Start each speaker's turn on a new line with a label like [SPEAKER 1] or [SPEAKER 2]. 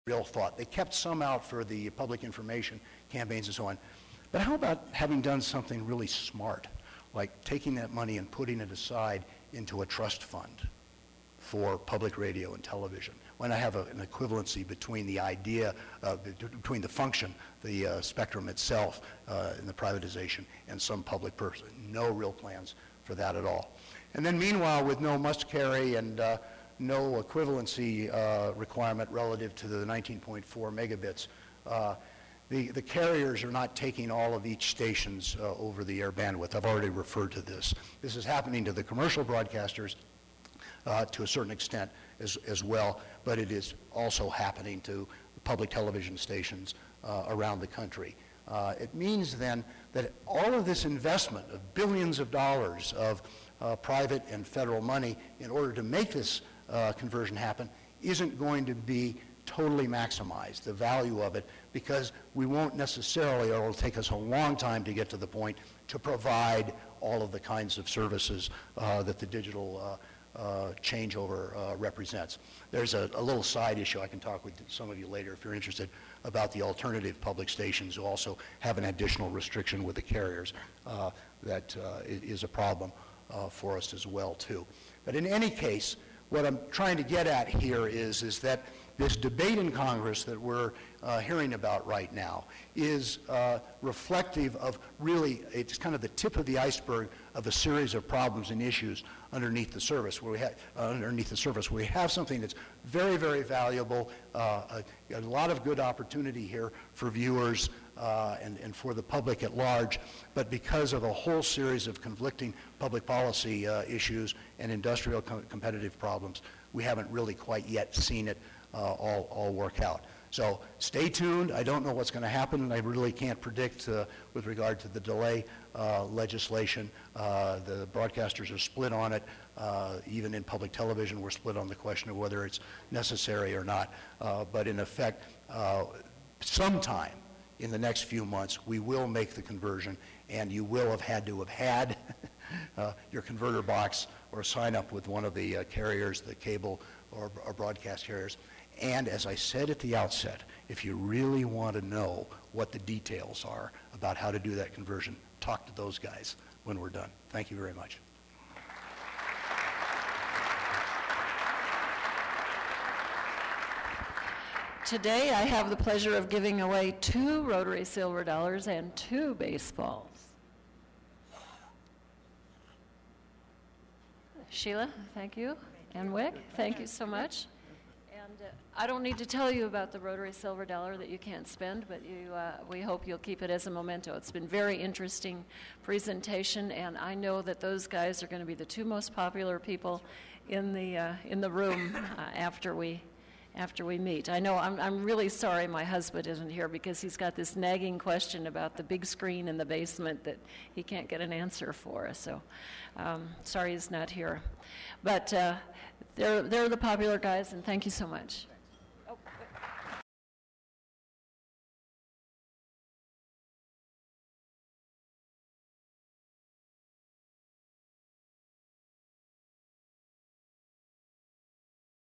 [SPEAKER 1] real thought. They kept some out for the public information campaigns and so on. But how about having done something really smart, like taking that money and putting it aside into a trust fund for public radio and television? Why not have an equivalency between the idea, between the function, the spectrum itself, and the privatization, and some public purpose? No real plans for that at all. And then meanwhile, with no must-carry and no equivalency requirement relative to the 19.4 megabits, the carriers are not taking all of each station's over-the-air bandwidth. I've already referred to this. This is happening to the commercial broadcasters to a certain extent as well, but it is also happening to public television stations around the country. It means then that all of this investment of billions of dollars of private and federal money in order to make this conversion happen isn't going to be totally maximized, the value of it, because we won't necessarily, or it'll take us a long time to get to the point to provide all of the kinds of services that the digital changeover represents. There's a little side issue I can talk with some of you later if you're interested about the alternative public stations who also have an additional restriction with the carriers that is a problem for us as well too. But in any case, what I'm trying to get at here is that this debate in Congress that we're hearing about right now is reflective of really, it's kind of the tip of the iceberg of a series of problems and issues underneath the surface, where we have something that's very, very valuable, a lot of good opportunity here for viewers and for the public at large, but because of a whole series of conflicting public policy issues and industrial competitive problems, we haven't really quite yet seen it all work out. So stay tuned. I don't know what's going to happen. I really can't predict with regard to the delay legislation. The broadcasters are split on it. Even in public television, we're split on the question of whether it's necessary or not. But in effect, sometime in the next few months, we will make the conversion, and you will have had to have had your converter box or sign up with one of the carriers, the cable or broadcast carriers. And as I said at the outset, if you really want to know what the details are about how to do that conversion, talk to those guys when we're done. Thank you very much.
[SPEAKER 2] Today I have the pleasure of giving away 2 Rotary Silver Dollars and 2 baseballs. Sheila, thank you. And Wick, thank you so much. And I don't need to tell you about the Rotary Silver Dollar that you can't spend, but we hope you'll keep it as a memento. It's been very interesting presentation, and I know that those guys are going to be the 2 most popular people in the room after we meet. I know I'm really sorry my husband isn't here because he's got this nagging question about the big screen in the basement that he can't get an answer for. So sorry he's not here. But they're the popular guys, and thank you so much.